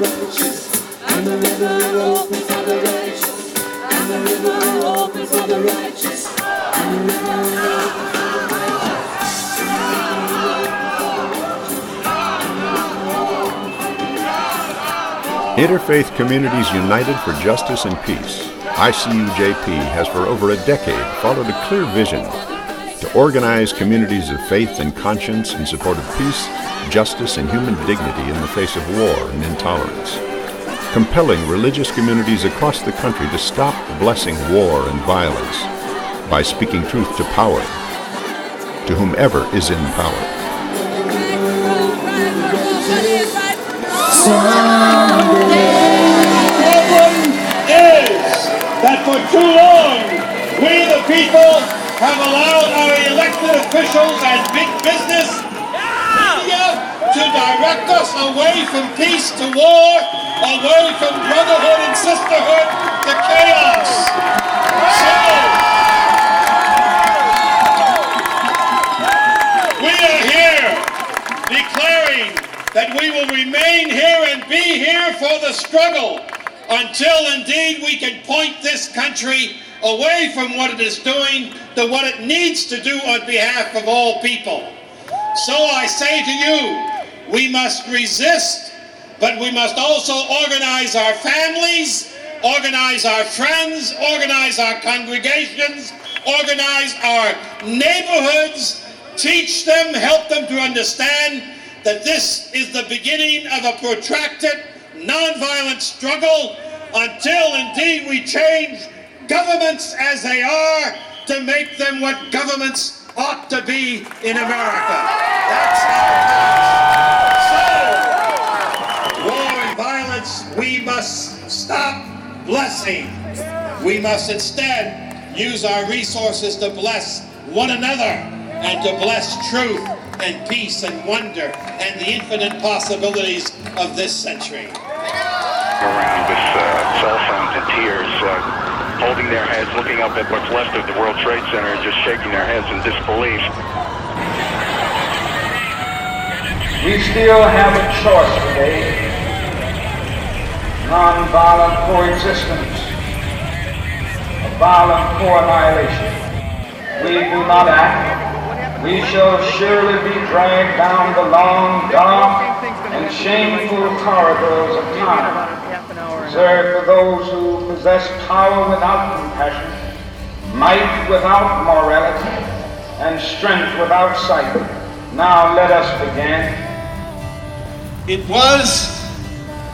righteous, and the river will open for the righteous, and the river will open for the righteous, and the river will open for the righteous. Interfaith Communities United for Justice and Peace, ICUJP, has for over a decade followed a clear vision to organize communities of faith and conscience in support of peace, justice, and human dignity in the face of war and intolerance, compelling religious communities across the country to stop blessing war and violence by speaking truth to power, to whomever is in power. That for too long, we the people have allowed our elected officials and big business media to direct us away from peace to war, away from brotherhood and sisterhood to chaos. So, we are here declaring that we will remain here and be here for the struggle until indeed we can point this country away from what it is doing to what it needs to do on behalf of all people. So I say to you, we must resist, but we must also organize our families, organize our friends, organize our congregations, organize our neighborhoods, teach them, help them to understand that this is the beginning of a protracted nonviolent struggle until indeed we change governments as they are to make them what governments ought to be in America. That's our cause. So, war and violence, we must stop blessing. We must instead use our resources to bless one another and to bless truth and peace and wonder and the infinite possibilities of this century. Around with cell phones and tears, holding their heads, looking up at what's left of the World Trade Center and just shaking their heads in disbelief. We still have a choice today. Non-violent coexistence, a violent co-annihilation. We do not act, we shall surely be dragged down the long, dark, and shameful corridors of time, reserved for those who possess power without compassion, might without morality, and strength without sight. Now let us begin. It was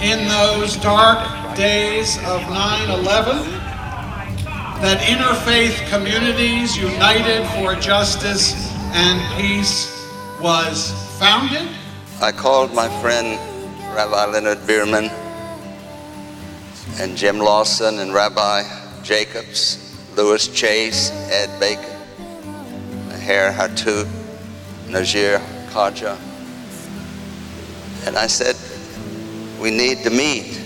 in those dark days of 9/11 that Interfaith Communities United for Justice and Peace was founded. I called my friend Rabbi Leonard Bierman and Jim Lawson and Rabbi Jacobs, Louis Chase, Ed Bacon, Maher Hattout, Najir Khaja. And I said, we need to meet.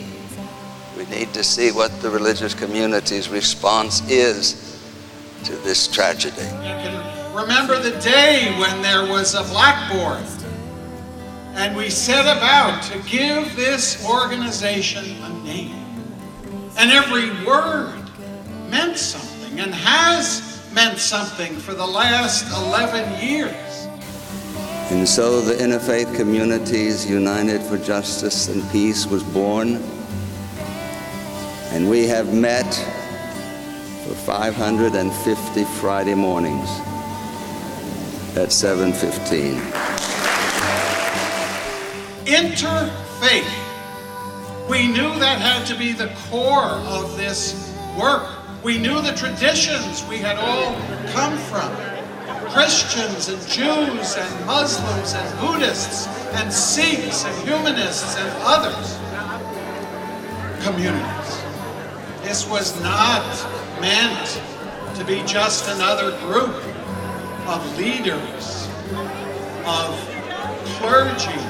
We need to see what the religious community's response is to this tragedy. You can remember the day when there was a blackboard and we set about to give this organization a name. And every word meant something and has meant something for the last 11 years. And so the Interfaith Communities United for Justice and Peace was born. And we have met for 550 Friday mornings at 7:15. Interfaith. We knew that had to be the core of this work. We knew the traditions we had all come from. Christians and Jews and Muslims and Buddhists and Sikhs and humanists and others. Communities. This was not meant to be just another group of leaders, of clergy,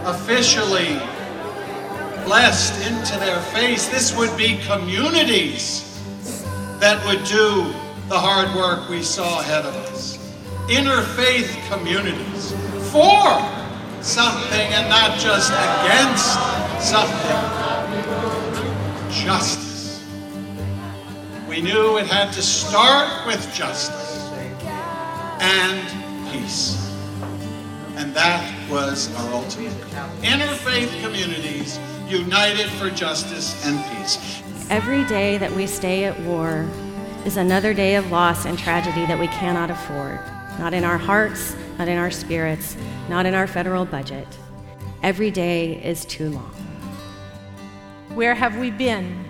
officially blessed into their face. This would be communities that would do the hard work we saw ahead of us. Interfaith communities for something and not just against something: justice. We knew it had to start with justice and peace. And that was our ultimate goal. Interfaith communities united for justice and peace. Every day that we stay at war is another day of loss and tragedy that we cannot afford. Not in our hearts, not in our spirits, not in our federal budget. Every day is too long. Where have we been?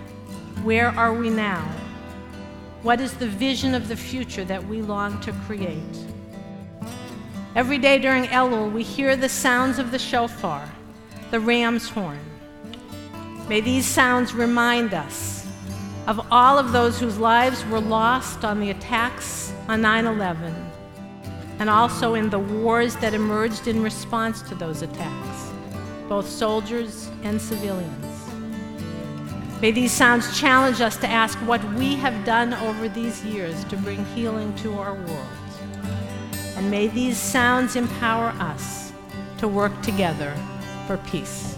Where are we now? What is the vision of the future that we long to create? Every day during Elul, we hear the sounds of the shofar, the ram's horn. May these sounds remind us of all of those whose lives were lost on the attacks on 9/11, and also in the wars that emerged in response to those attacks, both soldiers and civilians. May these sounds challenge us to ask what we have done over these years to bring healing to our world. And may these sounds empower us to work together for peace.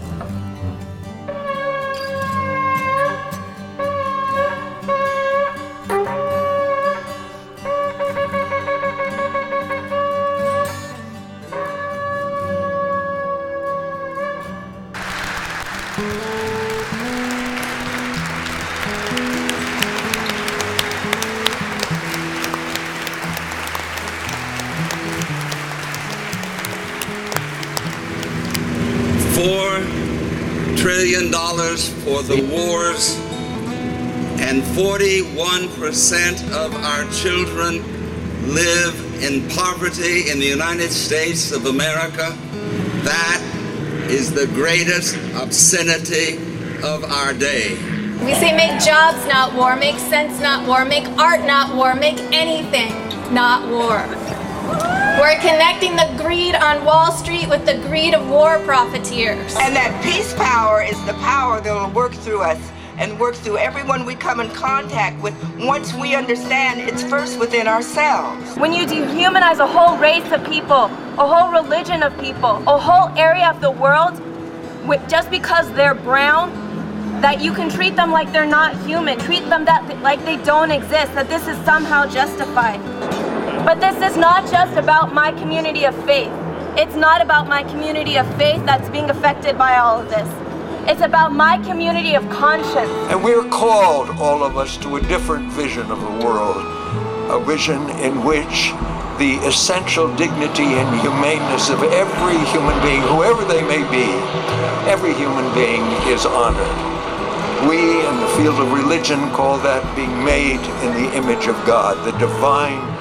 $4 trillion for the wars, and 41% of our children live in poverty in the United States of America. That is the greatest obscenity of our day. We say make jobs, not war, make sense, not war, make art, not war, make anything, not war. We're connecting the greed on Wall Street with the greed of war profiteers. And that peace power is the power that will work through us and work through everyone we come in contact with once we understand it's first within ourselves. When you dehumanize a whole race of people, a whole religion of people, a whole area of the world, just because they're brown, that you can treat them like they're not human, treat them like they don't exist, that this is somehow justified. But this is not just about my community of faith. It's not about my community of faith that's being affected by all of this. It's about my community of conscience. And we're called, all of us, to a different vision of the world. A vision in which the essential dignity and humaneness of every human being, whoever they may be, every human being is honored. We, in the field of religion, call that being made in the image of God, the divine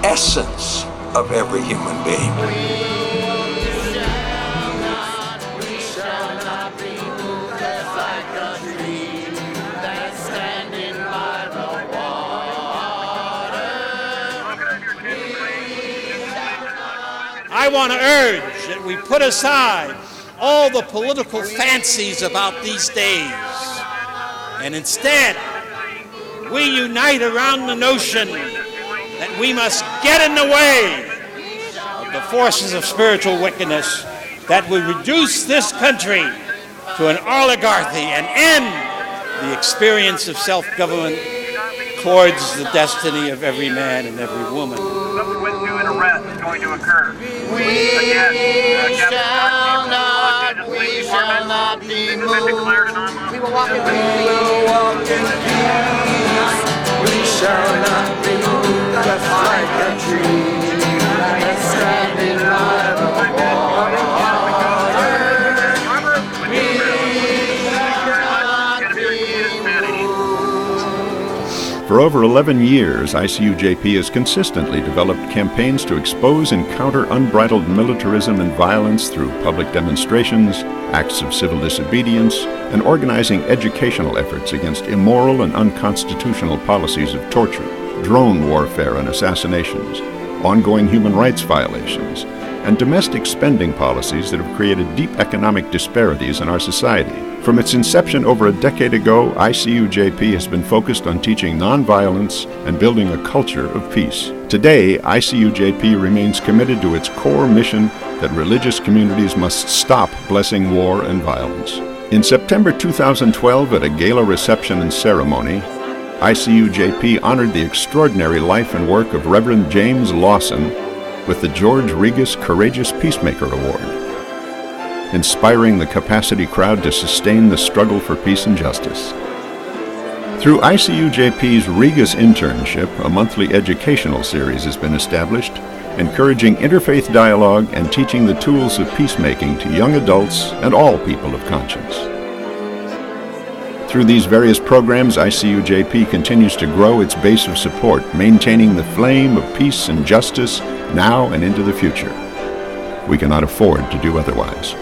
essence of every human being. We shall not be moved as like a tree that's standing by the water. I want to urge that we put aside all the political fancies about these days, and instead we unite around the notion that we must get in the way of the forces of spiritual wickedness that would reduce this country to an oligarchy and end the experience of self-government towards the destiny of every man and every woman. Subsequent to an arrest is going to occur. We shall not be moved. We will walk in peace. We shall not be moved just like a tree that's standing by the water. We shall not be moved. For over 11 years, ICUJP has consistently developed campaigns to expose and counter unbridled militarism and violence through public demonstrations, acts of civil disobedience, and organizing educational efforts against immoral and unconstitutional policies of torture, drone warfare and assassinations, ongoing human rights violations, and domestic spending policies that have created deep economic disparities in our society. From its inception over a decade ago, ICUJP has been focused on teaching nonviolence and building a culture of peace. Today, ICUJP remains committed to its core mission that religious communities must stop blessing war and violence. In September 2012, at a gala reception and ceremony, ICUJP honored the extraordinary life and work of Reverend James Lawson with the George Regas Courageous Peacemaker Award, inspiring the capacity crowd to sustain the struggle for peace and justice. Through ICUJP's Regas Internship, a monthly educational series has been established, encouraging interfaith dialogue and teaching the tools of peacemaking to young adults and all people of conscience. Through these various programs, ICUJP continues to grow its base of support, maintaining the flame of peace and justice now and into the future. We cannot afford to do otherwise.